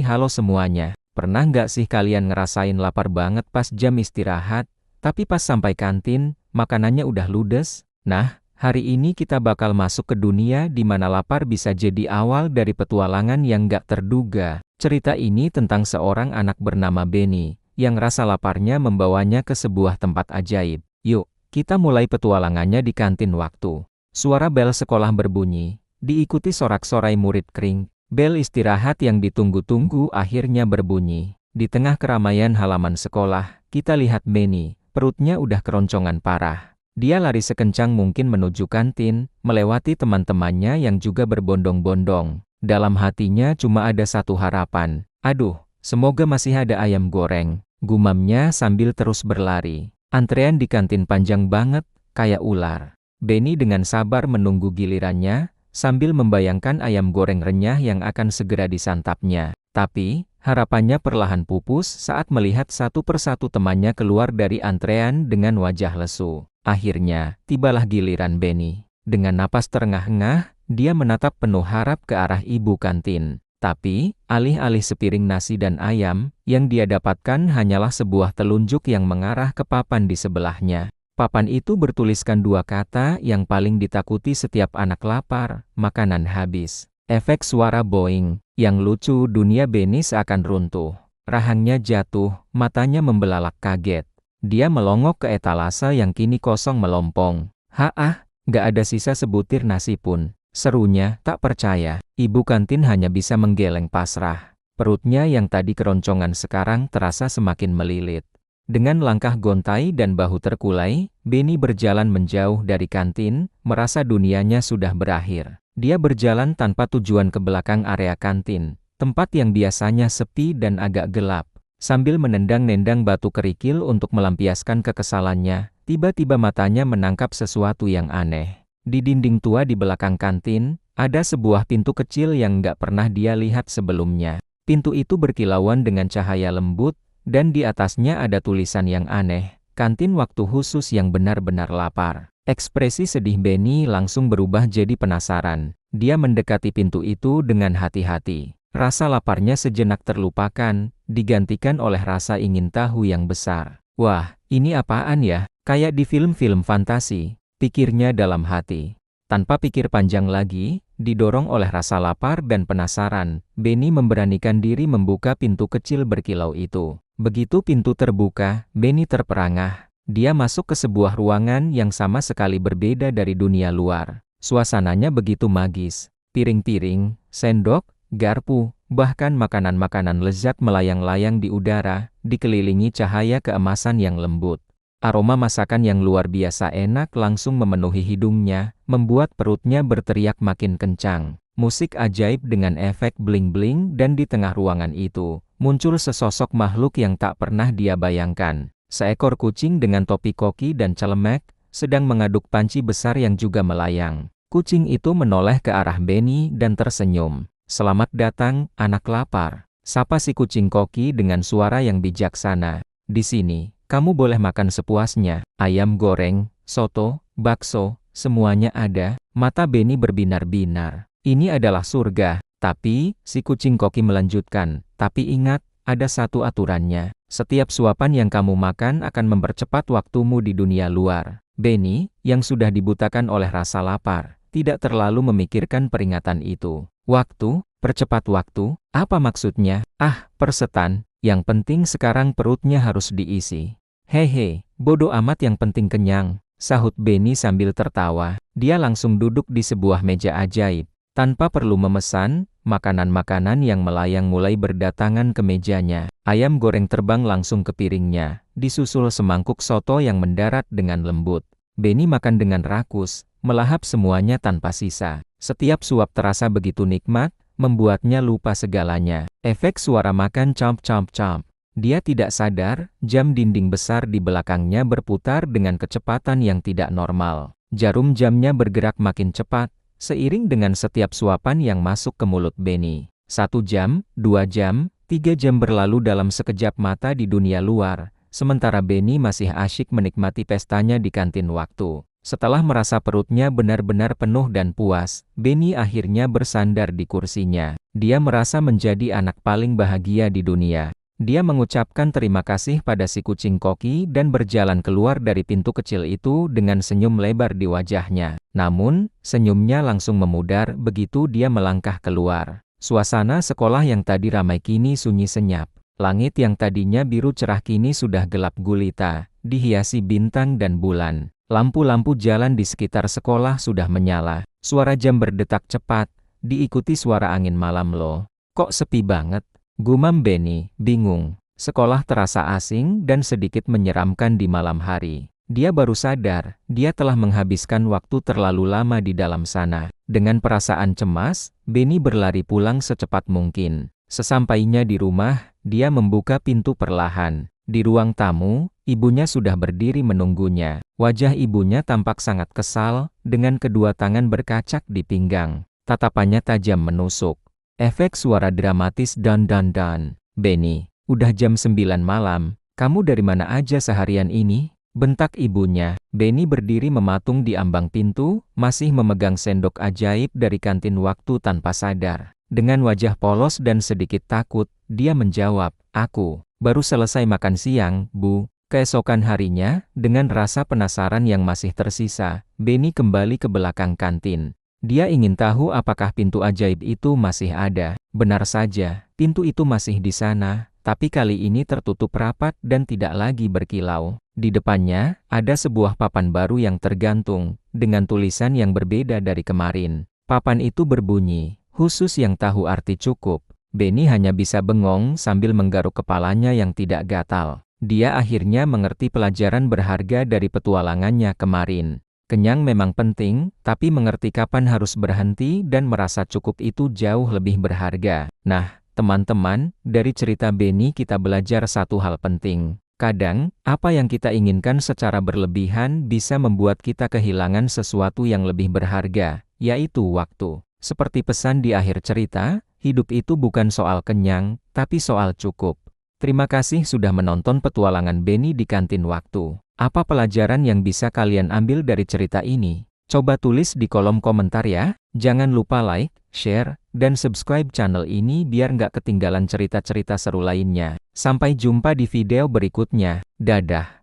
Halo semuanya, pernah nggak sih kalian ngerasain lapar banget pas jam istirahat, tapi pas sampai kantin, makanannya udah ludes? Nah, hari ini kita bakal masuk ke dunia di mana lapar bisa jadi awal dari petualangan yang nggak terduga. Cerita ini tentang seorang anak bernama Benny, yang rasa laparnya membawanya ke sebuah tempat ajaib. Yuk, kita mulai petualangannya di kantin waktu. Suara bel sekolah berbunyi, diikuti sorak-sorai murid kering. Bel istirahat yang ditunggu-tunggu akhirnya berbunyi. Di tengah keramaian halaman sekolah, kita lihat Benny, perutnya udah keroncongan parah. Dia lari sekencang mungkin menuju kantin, melewati teman-temannya yang juga berbondong-bondong. Dalam hatinya cuma ada satu harapan. Aduh, semoga masih ada ayam goreng, gumamnya sambil terus berlari. Antrean di kantin panjang banget, kayak ular. Benny dengan sabar menunggu gilirannya, sambil membayangkan ayam goreng renyah yang akan segera disantapnya. Tapi, harapannya perlahan pupus saat melihat satu persatu temannya keluar dari antrean dengan wajah lesu. Akhirnya, tibalah giliran Benny. Dengan napas terengah-engah, dia menatap penuh harap ke arah ibu kantin. Tapi, alih-alih sepiring nasi dan ayam, yang dia dapatkan hanyalah sebuah telunjuk yang mengarah ke papan di sebelahnya. Papan itu bertuliskan dua kata yang paling ditakuti setiap anak lapar, makanan habis. Efek suara boing, yang lucu dunia Benny seakan runtuh. Rahangnya jatuh, matanya membelalak kaget. Dia melongok ke etalase yang kini kosong melompong. Gak ada sisa sebutir nasi pun. Serunya, tak percaya. Ibu kantin hanya bisa menggeleng pasrah. Perutnya yang tadi keroncongan sekarang terasa semakin melilit. Dengan langkah gontai dan bahu terkulai, Benny berjalan menjauh dari kantin, merasa dunianya sudah berakhir. Dia berjalan tanpa tujuan ke belakang area kantin, tempat yang biasanya sepi dan agak gelap. Sambil menendang-nendang batu kerikil untuk melampiaskan kekesalannya, tiba-tiba matanya menangkap sesuatu yang aneh. Di dinding tua di belakang kantin, ada sebuah pintu kecil yang nggak pernah dia lihat sebelumnya. Pintu itu berkilauan dengan cahaya lembut, dan di atasnya ada tulisan yang aneh, kantin waktu khusus yang benar-benar lapar. Ekspresi sedih Benny langsung berubah jadi penasaran. Dia mendekati pintu itu dengan hati-hati. Rasa laparnya sejenak terlupakan, digantikan oleh rasa ingin tahu yang besar. Wah, ini apaan ya? Kayak di film-film fantasi, pikirnya dalam hati. Tanpa pikir panjang lagi, didorong oleh rasa lapar dan penasaran, Benny memberanikan diri membuka pintu kecil berkilau itu. Begitu pintu terbuka, Benny terperangah. Dia masuk ke sebuah ruangan yang sama sekali berbeda dari dunia luar. Suasananya begitu magis. Piring-piring, sendok, garpu, bahkan makanan-makanan lezat melayang-layang di udara, dikelilingi cahaya keemasan yang lembut. Aroma masakan yang luar biasa enak langsung memenuhi hidungnya, membuat perutnya berteriak makin kencang. Musik ajaib dengan efek bling-bling dan di tengah ruangan itu, muncul sesosok makhluk yang tak pernah dia bayangkan. Seekor kucing dengan topi koki dan celemek, sedang mengaduk panci besar yang juga melayang. Kucing itu menoleh ke arah Benny dan tersenyum. "Selamat datang, anak lapar," sapa si kucing koki dengan suara yang bijaksana. "Di sini, kamu boleh makan sepuasnya. Ayam goreng, soto, bakso, semuanya ada." Mata Benny berbinar-binar. Ini adalah surga. Tapi, si kucing koki melanjutkan, "Tapi ingat, ada satu aturannya. Setiap suapan yang kamu makan akan mempercepat waktumu di dunia luar." Benny, yang sudah dibutakan oleh rasa lapar, tidak terlalu memikirkan peringatan itu. Waktu, percepat waktu, apa maksudnya? Persetan, yang penting sekarang perutnya harus diisi. "Hehe, bodoh amat yang penting kenyang," sahut Benny sambil tertawa. Dia langsung duduk di sebuah meja ajaib. Tanpa perlu memesan, makanan-makanan yang melayang mulai berdatangan ke mejanya. Ayam goreng terbang langsung ke piringnya, disusul semangkuk soto yang mendarat dengan lembut. Benny makan dengan rakus, melahap semuanya tanpa sisa. Setiap suap terasa begitu nikmat, membuatnya lupa segalanya. Efek suara makan comp-comp-comp. Dia tidak sadar, jam dinding besar di belakangnya berputar dengan kecepatan yang tidak normal. Jarum jamnya bergerak makin cepat, seiring dengan setiap suapan yang masuk ke mulut Benny. 1 jam, 2 jam, 3 jam berlalu dalam sekejap mata di dunia luar, sementara Benny masih asyik menikmati pestanya di kantin waktu. Setelah merasa perutnya benar-benar penuh dan puas, Benny akhirnya bersandar di kursinya. Dia merasa menjadi anak paling bahagia di dunia. Dia mengucapkan terima kasih pada si kucing koki dan berjalan keluar dari pintu kecil itu dengan senyum lebar di wajahnya. Namun, senyumnya langsung memudar begitu dia melangkah keluar. Suasana sekolah yang tadi ramai kini sunyi senyap. Langit yang tadinya biru cerah kini sudah gelap gulita, dihiasi bintang dan bulan. Lampu-lampu jalan di sekitar sekolah sudah menyala. Suara jam berdetak cepat, diikuti suara angin malam loh. Kok sepi banget? Gumam Benny, bingung. Sekolah terasa asing dan sedikit menyeramkan di malam hari. Dia baru sadar, dia telah menghabiskan waktu terlalu lama di dalam sana. Dengan perasaan cemas, Benny berlari pulang secepat mungkin. Sesampainya di rumah, dia membuka pintu perlahan. Di ruang tamu, ibunya sudah berdiri menunggunya. Wajah ibunya tampak sangat kesal, dengan kedua tangan berkacak di pinggang. Tatapannya tajam menusuk. Efek suara dramatis dan. Benny, udah jam 9 malam, kamu dari mana aja seharian ini? Bentak ibunya. Benny berdiri mematung di ambang pintu, masih memegang sendok ajaib dari kantin waktu tanpa sadar. Dengan wajah polos dan sedikit takut, dia menjawab, "Aku baru selesai makan siang, Bu." Keesokan harinya, dengan rasa penasaran yang masih tersisa, Benny kembali ke belakang kantin. Dia ingin tahu apakah pintu ajaib itu masih ada. Benar saja, pintu itu masih di sana, tapi kali ini tertutup rapat dan tidak lagi berkilau. Di depannya, ada sebuah papan baru yang tergantung, dengan tulisan yang berbeda dari kemarin. Papan itu berbunyi, "Khusus yang tahu arti cukup." Benny hanya bisa bengong sambil menggaruk kepalanya yang tidak gatal. Dia akhirnya mengerti pelajaran berharga dari petualangannya kemarin. Kenyang memang penting, tapi mengerti kapan harus berhenti dan merasa cukup itu jauh lebih berharga. Nah, teman-teman, dari cerita Benny kita belajar satu hal penting. Kadang, apa yang kita inginkan secara berlebihan bisa membuat kita kehilangan sesuatu yang lebih berharga, yaitu waktu. Seperti pesan di akhir cerita, hidup itu bukan soal kenyang, tapi soal cukup. Terima kasih sudah menonton petualangan Benny di kantin waktu. Apa pelajaran yang bisa kalian ambil dari cerita ini? Coba tulis di kolom komentar ya. Jangan lupa like, share, dan subscribe channel ini biar nggak ketinggalan cerita-cerita seru lainnya. Sampai jumpa di video berikutnya. Dadah.